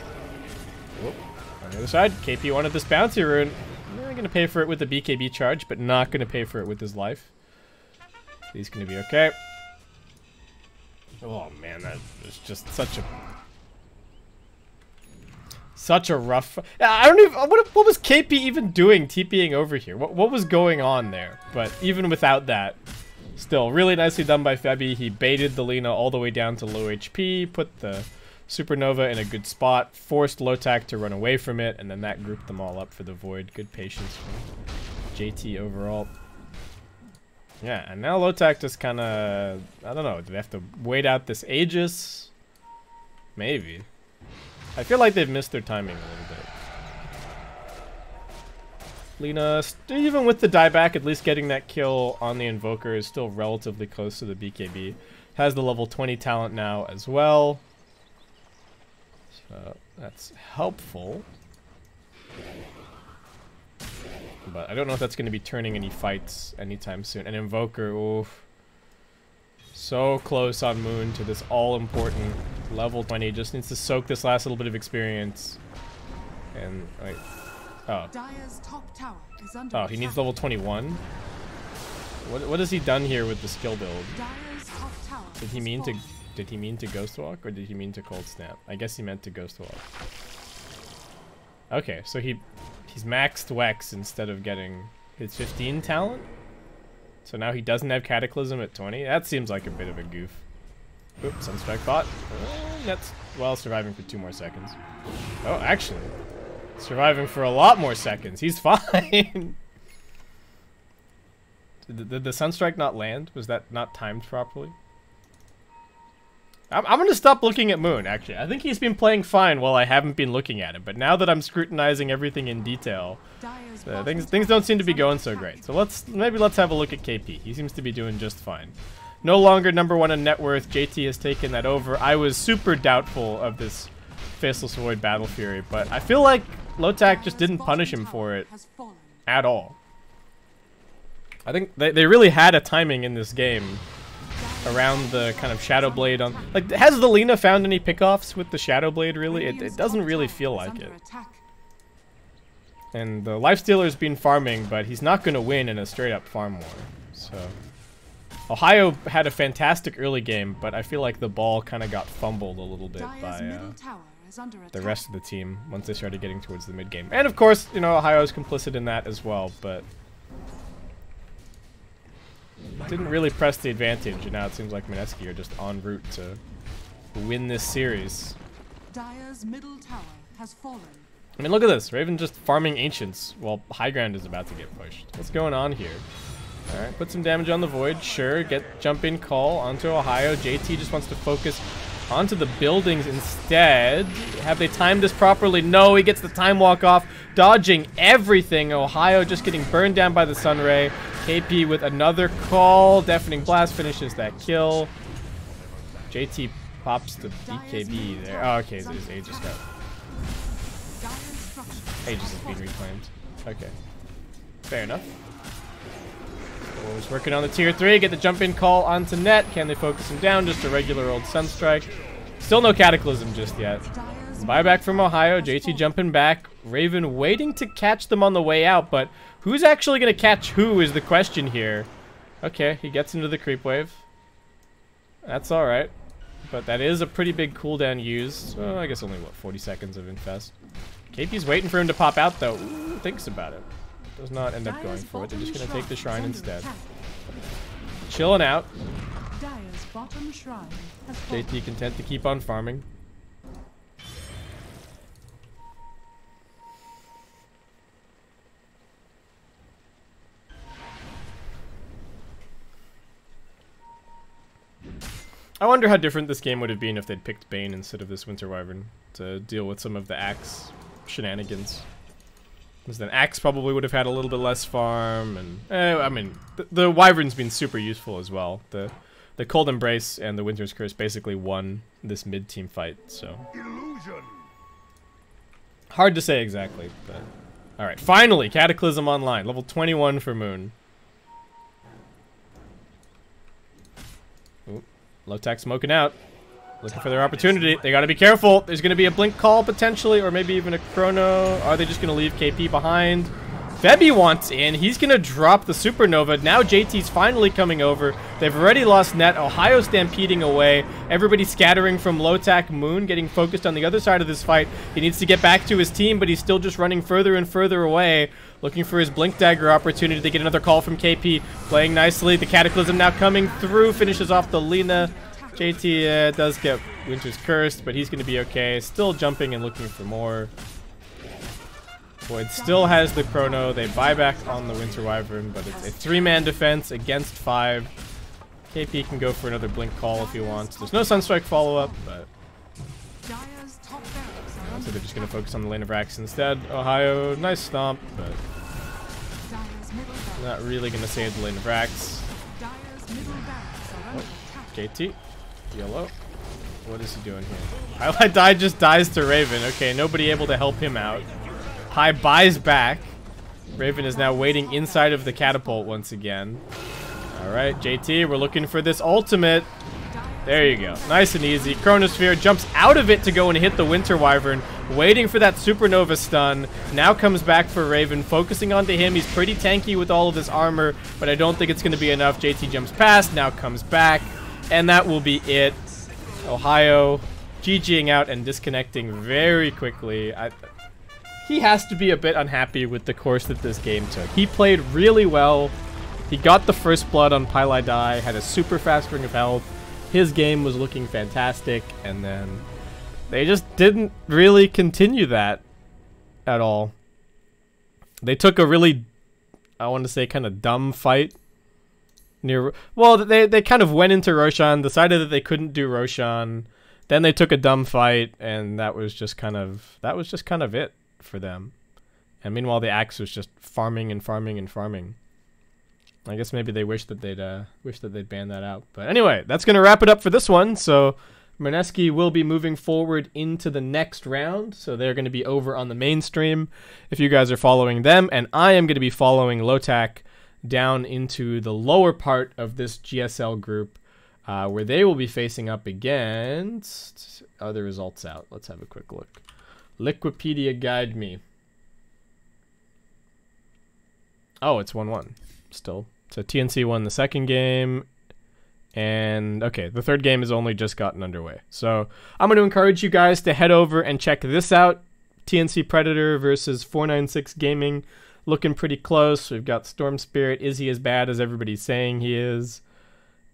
Whoop. On the other side, KP wanted this bouncy rune. They're gonna pay for it with the BKB charge, but not gonna pay for it with his life. He's gonna be okay. Oh man, that is just such a rough. I don't even. What was KP even doing TPing over here? What was going on there? But even without that, still really nicely done by Febby. He baited the Lina all the way down to low HP, put the Supernova in a good spot, forced Lotac to run away from it, and then that grouped them all up for the Void. Good patience from JT overall. Yeah, and now Lotac just kind of, I don't know, do they have to wait out this Aegis? Maybe. I feel like they've missed their timing a little bit. Lina, even with the dieback, at least getting that kill on the Invoker is still relatively close to the BKB. Has the level 20 talent now as well. So that's helpful. But I don't know if that's going to be turning any fights anytime soon. An Invoker, oof. So close on Moon to this all-important level 20. Just needs to soak this last little bit of experience. And, wait. Oh. Oh, he needs level 21? What has he done here with the skill build? Did he mean to Ghost Walk, or did he mean to Cold Snap? I guess he meant to Ghost Walk. Okay, so he's maxed Wex instead of getting his 15 talent. So now he doesn't have Cataclysm at 20. That seems like a bit of a goof. Oops, Sunstrike bot. That's, well, surviving for 2 more seconds. Oh, actually, surviving for a lot more seconds. He's fine. Did the Sunstrike not land? Was that not timed properly? I'm going to stop looking at Moon, actually. I think he's been playing fine while I haven't been looking at him. But now that I'm scrutinizing everything in detail, things don't seem to be going so great. So maybe let's have a look at KP. He seems to be doing just fine. No longer #1 in net worth. JT has taken that over. I was super doubtful of this Faceless Void Battle Fury, but I feel like Lotac just didn't punish him for it at all. I think they really had a timing in this game around the kind of Shadow Blade on... Like, has the Lina found any pickoffs with the Shadow Blade, really? It doesn't really feel like it. And the Lifestealer's been farming, but he's not going to win in a straight-up farm war. So, Ohio had a fantastic early game, but I feel like the ball kind of got fumbled a little bit by the rest of the team once they started getting towards the mid-game. And, of course, you know, Ohio's complicit in that as well, but didn't really press the advantage, and now it seems like Mineski are just en route to win this series. Dire's middle tower has fallen. I mean, look at this. Raven just farming Ancients while high ground is about to get pushed. What's going on here? Alright, put some damage on the Void. Sure, get jump in call onto Ohio. JT just wants to focus onto the buildings instead. Have they timed this properly? No, he gets the time walk off, dodging everything. Ohio just getting burned down by the Sunray. KP with another call. Deafening Blast finishes that kill. JT pops the BKB there. Oh, okay, so his Aegis got... Aegis is being reclaimed. Okay. Fair enough. Wolves working on the tier 3. Get the jump in call onto net. Can they focus him down? Just a regular old Sunstrike. Still no Cataclysm just yet. Buyback from Ohio. JT jumping back. Raven waiting to catch them on the way out, but who's actually going to catch who is the question here. Okay, he gets into the creep wave. That's alright. But that is a pretty big cooldown used. I guess only, what, 40 seconds of Infest. KP's waiting for him to pop out, though. Ooh, thinks about it. Does not end up going for it. They're just going to take the Shrine instead. Chilling out. JT content to keep on farming. I wonder how different this game would have been if they'd picked Bane instead of this Winter Wyvern to deal with some of the Axe shenanigans. Because then Axe probably would have had a little bit less farm, and I mean, the Wyvern's been super useful as well. The Cold Embrace and the Winter's Curse basically won this mid-team fight, so Illusion. hard to say exactly. But all right, finally Cataclysm online, level 21 for Moon. Ooh, Lotac smoking out. Looking for their opportunity. They gotta be careful. There's gonna be a blink call potentially, or maybe even a chrono. Are they just gonna leave KP behind? Febby wants in. He's gonna drop the Supernova. Now JT's finally coming over. They've already lost net. Ohio stampeding away. Everybody scattering from Lotac. Moon getting focused on the other side of this fight. He needs to get back to his team, but he's still just running further and further away. Looking for his Blink Dagger opportunity to get another call from KP. Playing nicely. The Cataclysm now coming through. Finishes off the Lina. JT does get Winter's Cursed, but he's going to be okay. Still jumping and looking for more. Void still has the Chrono. They buy back on the Winter Wyvern, but it's a 3-man defense against 5. KP can go for another Blink Call if he wants. There's no Sunstrike follow-up, but so they're just going to focus on the lane of Rax instead. Ohio, nice stomp, but not really going to save the lane of Rax. Oh, JT. Yellow. What is he doing here? Highlight Die just dies to Raven. Okay, nobody able to help him out. High buys back. Raven is now waiting inside of the catapult once again. Alright, JT, we're looking for this ultimate. There you go. Nice and easy. Chronosphere jumps out of it to go and hit the Winter Wyvern. Waiting for that Supernova stun. Now comes back for Raven. Focusing onto him. He's pretty tanky with all of this armor, but I don't think it's going to be enough. JT jumps past. Now comes back. And that will be it. Ohio GGing out and disconnecting very quickly. He has to be a bit unhappy with the course that this game took. He played really well. He got the first blood on Pylai Die, had a super fast ring of health. His game was looking fantastic, and then they just didn't really continue that at all. They took a really, I want to say, kind of dumb fight. Well, they kind of went into Roshan, decided that they couldn't do Roshan, then they took a dumb fight, and that was just kind of it for them. And meanwhile, the Axe was just farming and farming and farming. I guess maybe they wish that they'd ban that out. But anyway, that's gonna wrap it up for this one. So Mineski will be moving forward into the next round, so they're going to be over on the mainstream if you guys are following them, and I am going to be following Lotac down into the lower part of this GSL group. where they will be facing up against... Are the results out? Let's have a quick look. Liquipedia, guide me. Oh, it's 1-1 still. So TNC won the second game. And, okay, the third game has only just gotten underway. So I'm going to encourage you guys to head over and check this out. TNC Predator versus 496 Gaming. Looking pretty close. We've got Storm Spirit. Is he as bad as everybody's saying he is?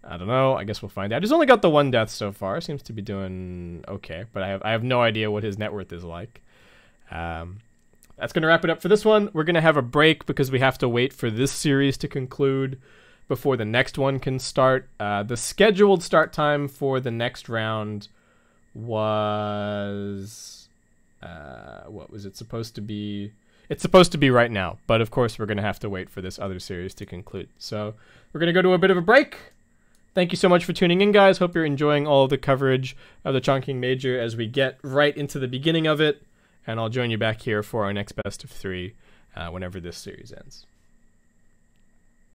I don't know. I guess we'll find out. He's only got the 1 death so far. Seems to be doing okay. But I have no idea what his net worth is like. That's going to wrap it up for this one. We're going to have a break because we have to wait for this series to conclude before the next one can start. The scheduled start time for the next round was... what was it supposed to be? It's supposed to be right now, but of course we're going to have to wait for this other series to conclude. So we're going to go to a bit of a break. Thank you so much for tuning in, guys. Hope you're enjoying all of the coverage of the Chongqing Major as we get right into the beginning of it. And I'll join you back here for our next best of 3 whenever this series ends.